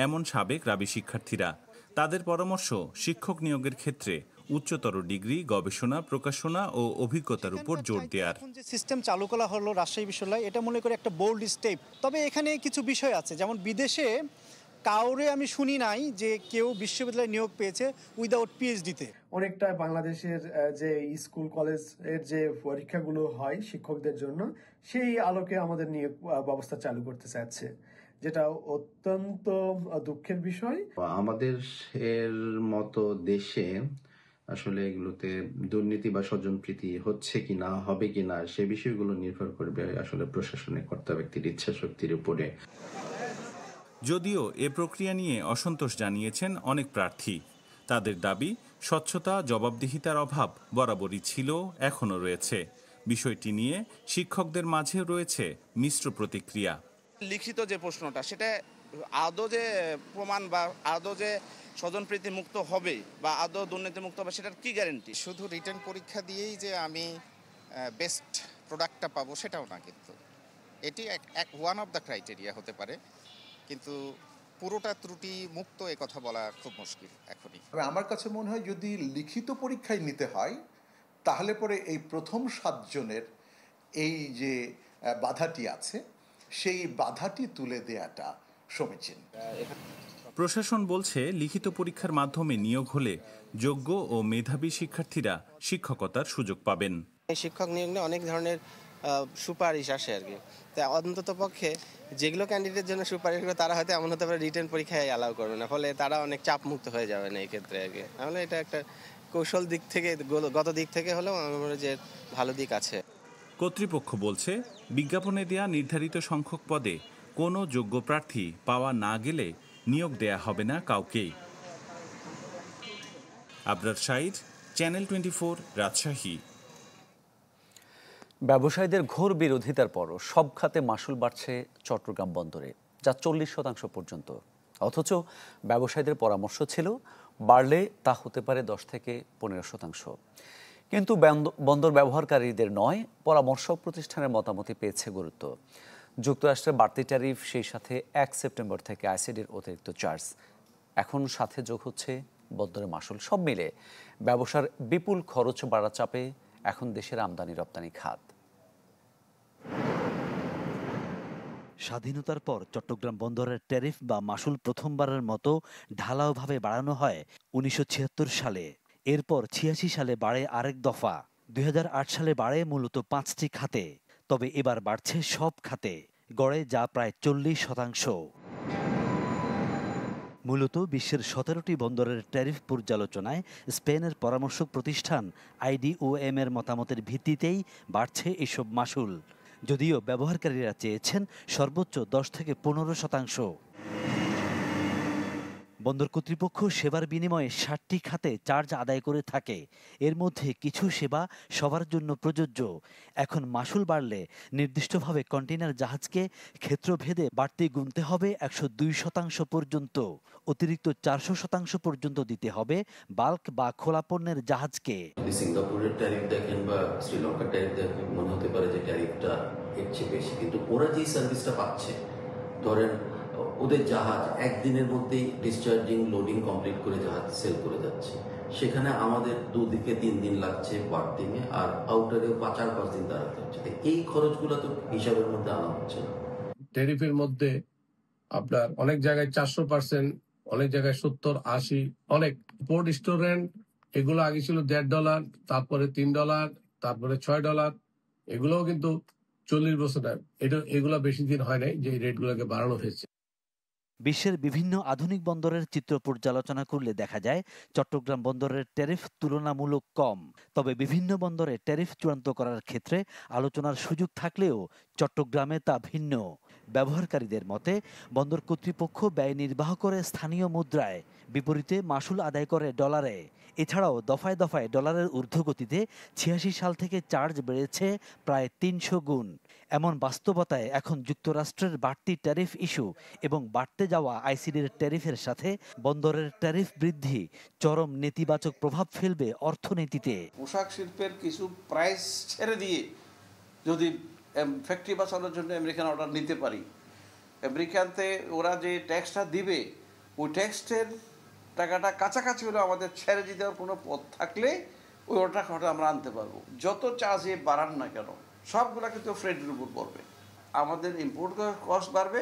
এমন সাবেক রাবি শিক্ষার্থীরা। তাদের পরামর্শ, শিক্ষক নিয়োগের ক্ষেত্রে উচ্চতর ডিগ্রি, গবেষণা, প্রকাশনা ও অভিজ্ঞতার উপর জোর দেওয়ার। যে সিস্টেম চালু করা হলো রাজশাহী বিশ্ববিদ্যালয়, এটা মনে করি একটা বোল্ড স্টেপ। তবে এখানে কিছু বিষয় আছে, যেমন বিদেশে কাউরে আমি শুনি নাই যে কেউ বিশ্ববিদ্যালয়ে নিয়োগ পেয়েছে উইদাউট পিএইচডিতে। অনেকটা বাংলাদেশের যে স্কুল কলেজের যে পরীক্ষাগুলো হয় শিক্ষকদের জন্য, সেই আলোকে আমাদের নিয়োগ ব্যবস্থা চালু করতে চাচ্ছে। যেটা অত্যন্ত দুঃখের বিষয়। আমাদের এর মতো দেশে আসলে এগুলোতে দুর্নীতি বা স্বজনপ্রীতি হচ্ছে কিনা, হবে কিনা, সে বিষয়গুলো নির্ভর করবে আসলে প্রশাসনিক কর্তা ব্যক্তির ইচ্ছা শক্তির উপরে। যদিও এ প্রক্রিয়া নিয়ে অসন্তোষ জানিয়েছেন অনেক প্রার্থী। তাদের দাবি, স্বচ্ছতা, জবাবদিহিতার অভাব বরাবরই ছিল, এখনও রয়েছে। বিষয়টি নিয়ে শিক্ষকদের মাঝেও রয়েছে মিশ্র প্রতিক্রিয়া। লিখিত যে প্রশ্নটা, সেটা আদৌ যে প্রমাণ বা আদৌ যে স্বজনপ্রীতি মুক্ত হবে বা আদৌ দুর্নীতি মুক্ত হবে, সেটার কি গ্যারেন্টি? শুধু রিটেন পরীক্ষা দিয়েই যে আমি বেস্ট প্রোডাক্টটা পাবো সেটাও না, কিন্তু এটি ওয়ান অফ দ্য ক্রাইটেরিয়া হতে পারে, কিন্তু পুরোটা ত্রুটি মুক্ত এ কথা বলা খুব মুশকিল এখনই। আমার কাছে মনে হয় যদি লিখিত পরীক্ষায় নিতে হয় তাহলে পরে এই প্রথম 7 জনের এই যে বাধাটি আছে সেই বাধাটি তুলে দেয়াটা সমীচীন। প্রশাসন বলছে, লিখিত পরীক্ষার মাধ্যমে নিয়োগ হলে যোগ্য ও মেধাবী শিক্ষার্থীরা শিক্ষকতার সুযোগ পাবেন। শিক্ষক নিয়োগ নিয়ে অনেক ধরনের সুপারিশ আসে আর কি, তাই অন্তত পক্ষে যেগুলো ক্যান্ডিডেটের জন্য সুপারিশ করে তারা হয়তো এমন হতে পারে রিটেন পরীক্ষায় অ্যালাউ করবে না, ফলে তারা অনেক চাপ মুক্ত হয়ে যাবে না এই ক্ষেত্রে আর কি। তাহলে এটা একটা কৌশল দিক থেকে, গত দিক থেকে হলেও আমার মনে হয় যে ভালো দিক আছে। কর্তৃপক্ষ বলছে, বিজ্ঞাপনে দেয়া নির্ধারিত সংখ্যক পদে কোনো যোগ্য প্রার্থী পাওয়া না গেলে নিয়োগ দেয়া হবে না কাউকেই। আবরার শাহিদ, চ্যানেল 24, রাজশাহী। ব্যবসায়ীদের ঘোর বিরোধিতার পরও সব খাতে মাশুল বাড়ছে চট্টগ্রাম বন্দরে, যা 40% পর্যন্ত। অথচ ব্যবসায়ীদের পরামর্শ ছিল বাড়লে তা হতে পারে 10 থেকে 15%। কিন্তু বন্দর ব্যবহারকারীদের নয়, পরামর্শক প্রতিষ্ঠানের মতামতই পেয়েছে গুরুত্ব। যুক্তরাষ্ট্রের বাড়তি ট্যারিফ, সেই সাথে 1 সেপ্টেম্বর থেকে আইসিডির অতিরিক্ত চার্জ, এখন সাথে যোগ হচ্ছে বন্দরের মাশুল। সব মিলে ব্যবসার বিপুল খরচ বাড়ার চাপে এখন দেশের আমদানি রপ্তানি খাত। স্বাধীনতার পর চট্টগ্রাম বন্দরের ট্যারিফ বা মাশুল প্রথমবারের মতো ঢালাওভাবে বাড়ানো হয় 1976 সালে। এরপর 86 সালে বাড়ে আরেক দফা। 2008 সালে বাড়ে মূলত 5টি খাতে। তবে এবার বাড়ছে সব খাতে, গড়ে যা প্রায় 40%। মূলত বিশ্বের 17টি বন্দরের ট্যারিফ পর্যালোচনায় স্পেনের পরামর্শক প্রতিষ্ঠান IDOM এর মতামতের ভিত্তিতেই বাড়ছে এসব মাশুল। যদিও ব্যবহারকারীরা চেয়েছেন সর্বোচ্চ 10 থেকে 15%। বন্দর কর্তৃপক্ষ সেবার বিনিময়ে 60টি খাতে চার্জ আদায় করে থাকে। এর মধ্যে কিছু সেবা সবার জন্য প্রযোজ্য। এখন মাশুল বাড়লে নির্দিষ্টভাবে কন্টেইনার জাহাজকে ক্ষেত্রভেদে বাড়তি গুনতে হবে 102% পর্যন্ত। অতিরিক্ত 400% পর্যন্ত দিতে হবে বাল্ক বা খোলা পণ্যের জাহাজকে। সিঙ্গাপুরের ট্যারিফ দেখেন বা শ্রীলঙ্কার ট্যারিফ দেখেন, মনে হতে পারে যে ট্যারিফটা এর চেয়ে বেশি, কিন্তু ওরা যে সার্ভিসটা পাচ্ছে, ধরেন ওদের জাহাজ একদিনের মধ্যেই ডিসচার্জিং লোডিং কমপ্লিট করে জাহাজ সেল করে যাচ্ছে, সেখানে আমাদের 2 থেকে 3 দিন লাগছে ওয়ার্ডিংয়ে, আর আউটারেও 4-5 দিন দাঁড়াতে হচ্ছে। এই খরচগুলো তো হিসাবের মধ্যে আনা হচ্ছে না। ট্যারিফের মধ্যে আপনার অনেক জায়গায় 400%, অনেক জায়গায় 70-80, অনেক পোর্ট স্টোরেন্ট এগুলো আগে ছিল $1.5, তারপরে $3, তারপরে $6। এগুলোও কিন্তু 40 বছর এগুলো বেশি দিন হয় নাই যে রেটগুলোকে বাড়ানো হয়েছে। বিশ্বের বিভিন্ন আধুনিক বন্দরের চিত্র পর্যালোচনা করলে দেখা যায় চট্টগ্রাম বন্দরের ট্যারিফ তুলনামূলক কম। তবে বিভিন্ন বন্দরে ট্যারিফ চূড়ান্ত করার ক্ষেত্রে আলোচনার সুযোগ থাকলেও চট্টগ্রামে তা ভিন্ন। ব্যবহারকারীদের মতে বন্দর কর্তৃপক্ষ ব্যয় নির্বাহ করে স্থানীয় মুদ্রায়, বিপরীতে মাশুল আদায় করে ডলারে। এছাড়াও দফায় দফায় ডলারের ঊর্ধ্বগতিতে 86 সাল থেকে চার্জ বেড়েছে প্রায় 300 গুণ। এমন বাস্তবতায় এখন যুক্তরাষ্ট্রের বাড়তি ট্যারিফ ইস্যু এবং বাড়তে যাওয়া আইসিডির ট্যারিফের সাথে বন্দরের ট্যারিফ বৃদ্ধি চরম নেতিবাচক প্রভাব ফেলবে অর্থনীতিতে। পোশাক শিল্পের কিছু প্রাইস ছেড়ে দিয়ে যদি ফ্যাক্টরি বাঁচানোর জন্য আমেরিকান অর্ডার নিতে পারি, আমেরিকানতে ওরা যে ট্যাক্সটা দিবে ওই ট্যাক্সের টাকাটা কাছাকাছি হলে আমাদের ছেড়ে দিতে কোনো পথ থাকলে ওই অর্ডারটা আমরা আনতে পারবো। যত চার্জ বাড়ান না কেন সবগুলা কিন্তু ফ্রেটের উপর পড়বে, আমাদের ইম্পোর্ট কস্ট বাড়বে,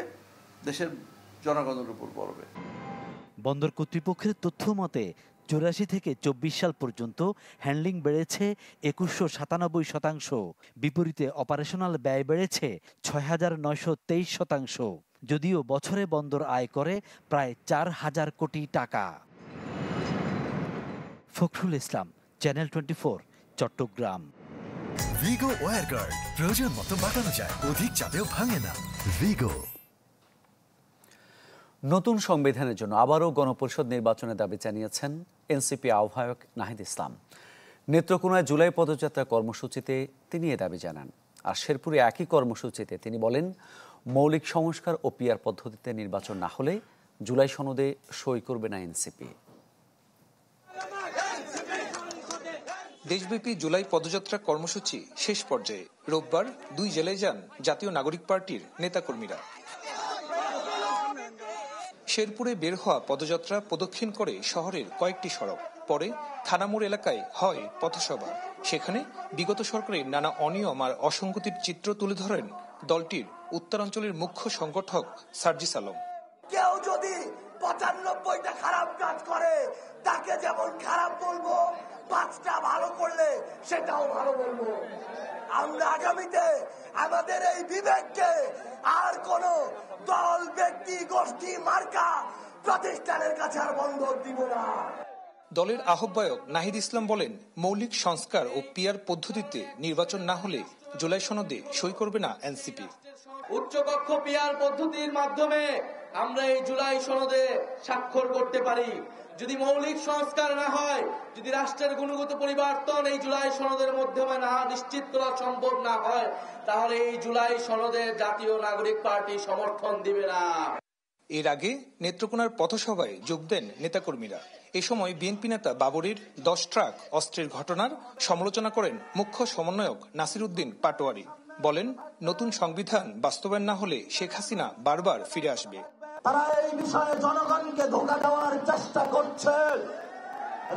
দেশের জনগণের উপর পড়বে। বন্দর কর্তৃপক্ষের তথ্য মতে 84 থেকে 24 সাল পর্যন্ত হ্যান্ডলিং বেড়েছে 2197%। বিপরীতে অপারেশনাল ব্যয় বেড়েছে 6923%। যদিও বছরে বন্দর আয় করে প্রায় 4,000 কোটি টাকা। ফখরুল ইসলাম, চ্যানেল 24, চট্টগ্রাম। ভিগো ওয়্যারগার্ড, প্রয়োজন মতো বাটানো যায়, অধিক চাপেও ভাঙে না। ভিগো। নতুন সংবিধানের জন্য আবারও গণপরিষদ নির্বাচনের দাবি জানিয়েছেন এনসিপি আহ্বায়ক নাহিদ ইসলাম। নেত্রকোনায় জুলাই পদযাত্রা কর্মসূচিতে তিনি এ দাবি জানান। আর শেরপুরে একই কর্মসূচিতে তিনি বলেন, মৌলিক সংস্কার ও পিআর পদ্ধতিতে নির্বাচন না হলে জুলাই সনদে সই করবে না এনসিপি। দেশব্যাপী জুলাই পদযাত্রা কর্মসূচি শেষ পর্যায়ে। রোববার 2 জেলায় যান জাতীয় নাগরিক পার্টির নেতাকর্মীরা। শেরপুরে বের হওয়া পদযাত্রা প্রদক্ষিণ করে শহরের কয়েকটি সড়ক, পরে থানামোড় এলাকায় হয় পথসভা। সেখানে বিগত সরকারের নানা অনিয়ম আর অসঙ্গতির চিত্র তুলে ধরেন দলটির উত্তরাঞ্চলের মুখ্য সংগঠক সার্জিস আলম। কেউ যদি 95টা খারাপ কাজ করে তাকে যেমন খারাপ বলবো, 5টা ভালো করলে সেটাও ভালো বলবো। আমরা আগামীতে আমাদের এই বিবেককে আর কোন দল, ব্যক্তি, গোষ্ঠী, মার্কা, প্রতিষ্ঠানের কাছে আর বন্ধক দিব না। দলের আহ্বায়ক নাহিদ ইসলাম বলেন, মৌলিক সংস্কার ও পিআর পদ্ধতিতে নির্বাচন না হলে জুলাই সনদে সই করবে না এনসিপি। উচ্চকক্ষ পিআর পদ্ধতির মাধ্যমে আমরা এই জুলাই সনদে স্বাক্ষর করতে পারি। যদি মৌলিক সংস্কার না হয়, যদি রাষ্ট্রের গুণগত পরিবর্তন এই জুলাই সনদের মাধ্যমে না নিশ্চিত করা সম্ভব না হয়, তাহলে এই জুলাই সনদে জাতীয় নাগরিক পার্টি সমর্থন দিবে না। এর আগে নেত্রকোনার পথসভায় যোগ দেন নেতাকর্মীরা। এ সময় বিএনপি নেতা বাবরের 10 ট্রাক অস্ত্রের ঘটনার সমালোচনা করেন মুখ্য সমন্বয়ক নাসির উদ্দিন পাটোয়ারি। বলেন, নতুন সংবিধান বাস্তবায়ন না হলে শেখ হাসিনা বারবার ফিরে আসবে। তারা এই বিষয়ে জনগণকে ধোঁকা দেওয়ার চেষ্টা করছে।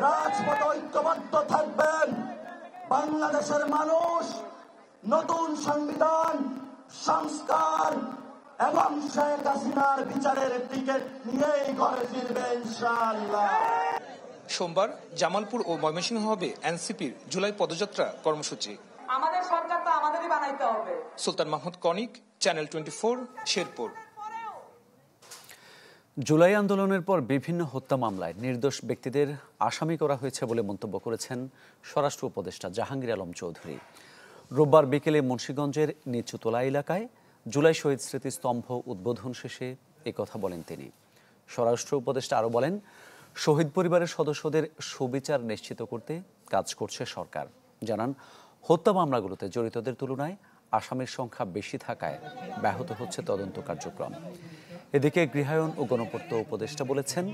রাজপথে ঐক্যবদ্ধ থাকবেন। বাংলাদেশের মানুষ নতুন সংবিধান, সংস্কার এবং শেখ হাসিনার বিচারের টিকিট নিয়েই ঘরে ফিরবে ইনশাআল্লাহ। সোমবার জামালপুর ও ময়মনসিংহ হবে এনসিপির জুলাই পদযাত্রা কর্মসূচি। আমাদের সরকারটা আমাদেরই বানাইতে হবে। সুলতান মাহমুদ কনিক, চ্যানেল 24, শেরপুর। জুলাই আন্দোলনের পর বিভিন্ন হত্যা মামলায় নির্দোষ ব্যক্তিদের আসামি করা হয়েছে বলে মন্তব্য করেছেন স্বরাষ্ট্র উপদেষ্টা জাহাঙ্গীর আলম চৌধুরী। রোববার বিকেলে মুন্সিগঞ্জের নিচুতলা এলাকায় জুলাই শহীদ স্মৃতিস্তম্ভ উদ্বোধন শেষে একথা বলেন তিনি। স্বরাষ্ট্র উপদেষ্টা আরও বলেন, শহীদ পরিবারের সদস্যদের সুবিচার নিশ্চিত করতে কাজ করছে সরকার। জানান, হত্যা মামলাগুলোতে জড়িতদের তুলনায় আসামির সংখ্যা বেশি থাকায় ব্যাহত হচ্ছে তদন্ত কার্যক্রম। এদিকে গৃহায়ন ও গণপূর্ত উপদেষ্টা বলেছেন,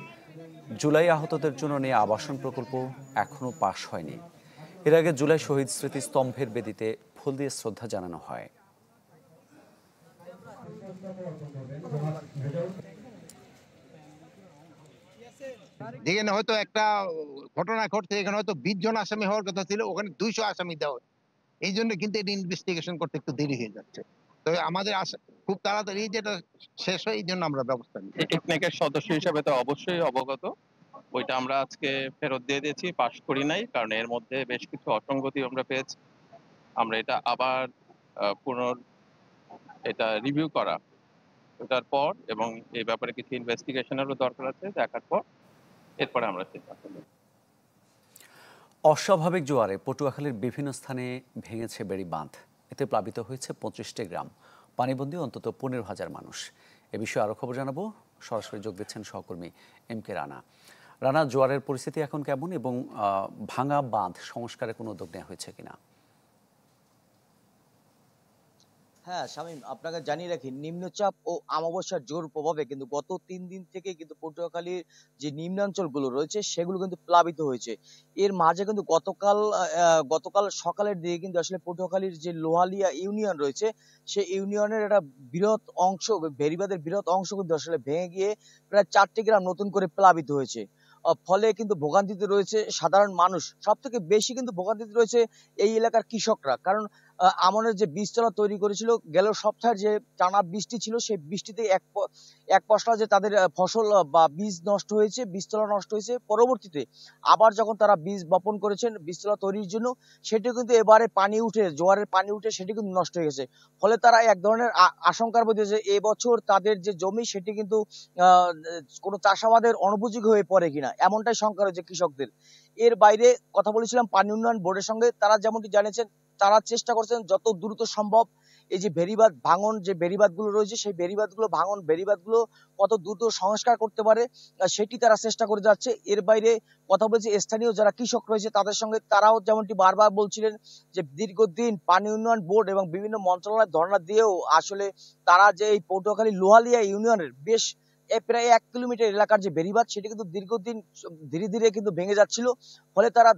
জুলাই আহতদের জন্য নেওয়া আবাসন প্রকল্প এখনও পাশ হয়নি। এর আগে জুলাই শহীদ স্মৃতিস্তম্ভের বেদিতে ফুল দিয়ে শ্রদ্ধা জানানো হয়। যেখানে হয়তো একটা ঘটনা ঘটছে, এখানে হয়তো 20 জন আসামি হওয়ার কথা ছিল, ওখানে 200 আসামি দেওয়া। এই জন্য কিন্তু এটা ইনভেস্টিগেশন করতে একটু দেরি হয়ে যাচ্ছে। তবে আমাদের খুব তাড়াতাড়ি যেটা শেষ হয়, এই জন্য আমরা ব্যবস্থা নিই। টেকনিক্যাল সদস্য হিসেবে তো অবশ্যই অবগত। ওইটা আমরা আজকে ফেরত দিয়ে দিয়েছি, পাশ করি নাই, কারণ এর মধ্যে বেশ কিছু অসঙ্গতি আমরা পেয়েছি। আমরা এটা আবার এটা রিভিউ করা, ওটার পর এবং এই ব্যাপারে কিছু ইনভেস্টিগেশনেরও দরকার আছে, দেখার পর এরপরে আমরা সিদ্ধান্ত নেব। অস্বাভাবিক জোয়ারে পটুয়াখালীর বিভিন্ন স্থানে ভেঙেছে বেড়ি বাঁধ। এতে প্লাবিত হয়েছে 25টি গ্রাম, পানিবন্দী অন্তত 15,000 মানুষ। এ বিষয়ে আরও খবর জানাবো, সরাসরি যোগ দিচ্ছেন সহকর্মী এম কে রানা। রানা, জোয়ারের পরিস্থিতি এখন কেমন এবং ভাঙা বাঁধ সংস্কারের কোনো উদ্যোগ নেওয়া হয়েছে কিনা? হ্যাঁ শামীম, আপনাকে জানিয়ে রাখি, নিম্নচাপ ও আমাবস্যার জোর প্রভাবে কিন্তু গত 3 দিন থেকে কিন্তু পটুয়াখালীর যে নিম্নাঞ্চলগুলো রয়েছে সেগুলো কিন্তু প্লাবিত হয়েছে। এর মাঝে কিন্তু গতকাল সকালের দিকে কিন্তু আসলে পটুয়াখালীর যে লোহালিয়া ইউনিয়ন রয়েছে সেই ইউনিয়নের একটা বৃহৎ অংশ, বেড়িবাঁধের বৃহৎ অংশ কিন্তু আসলে ভেঙে গিয়ে প্রায় 4টি গ্রাম নতুন করে প্লাবিত হয়েছে। ফলে কিন্তু ভোগান্তিতে রয়েছে সাধারণ মানুষ। সব থেকে বেশি কিন্তু ভোগান্তিতে রয়েছে এই এলাকার কৃষকরা, কারণ আমনের যে বীজতলা তৈরি করেছিল, গেল সপ্তাহের যে টানা বৃষ্টি ছিল সেই বৃষ্টিতে এক পশলা যে তাদের ফসল বা বীজ নষ্ট হয়েছে, বীজতলা নষ্ট হয়েছে। পরবর্তীতে আবার যখন তারা বীজ বপন করেছেন বীজতলা তৈরির জন্য, সেটি কিন্তু এবারে পানি উঠে, জোয়ারের পানি উঠে সেটি কিন্তু নষ্ট হয়ে গেছে। ফলে তারা এক ধরনের আশঙ্কার মধ্যে যে এবছর তাদের যে জমি সেটি কিন্তু কোনো চাষাবাদের অনুপযোগী হয়ে পড়ে কিনা, এমনটাই শঙ্কা রয়েছে কৃষকদের। এর বাইরে কথা বলেছিলাম পানি উন্নয়ন বোর্ডের সঙ্গে, তারা যেমনটি জানিয়েছেন তারা চেষ্টা করছেন যত দ্রুত সম্ভব এই যে বেড়িবাঁধ ভাঙন, যে বেড়িবাঁধগুলো রয়েছে সেই বেড়িবাঁধগুলো ভাঙন, বেড়িবাঁধগুলো কত দ্রুত সংস্কার করতে পারে সেটি তারা চেষ্টা করে যাচ্ছে। এর বাইরে কথা বলছে স্থানীয় যারা কৃষক রয়েছে তাদের সঙ্গে, তারাও যেমনটি বারবার বলছিলেন যে দীর্ঘদিন পানি উন্নয়ন বোর্ড এবং বিভিন্ন মন্ত্রণালয় ধর্ণা দিয়েও আসলে তারা যে এই পটুয়াখালী লোহালিয়া ইউনিয়নের বেশ প্রায় 1 কিলোমিটার এলাকার যে বেড়িবাঁধ সেটি কিন্তু দীর্ঘদিন ধীরে ধীরে কিন্তু ভেঙে যাচ্ছিল। ফলে তারা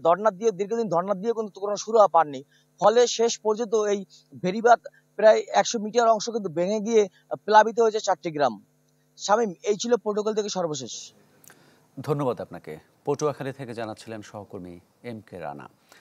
দীর্ঘদিন ধর্ণা দিয়ে কিন্তু কোনো সুরাহা পাননি। ফলে শেষ পর্যন্ত এই বেড়িবাঁধ প্রায় 100 মিটার অংশ কিন্তু ভেঙে গিয়ে প্লাবিত হয়েছে 4টি গ্রাম। শামীম, এই ছিল পটুয়াখালী থেকে সর্বশেষ। ধন্যবাদ আপনাকে। পটুয়াখালী থেকে জানাচ্ছিলেন সহকর্মী MK রানা।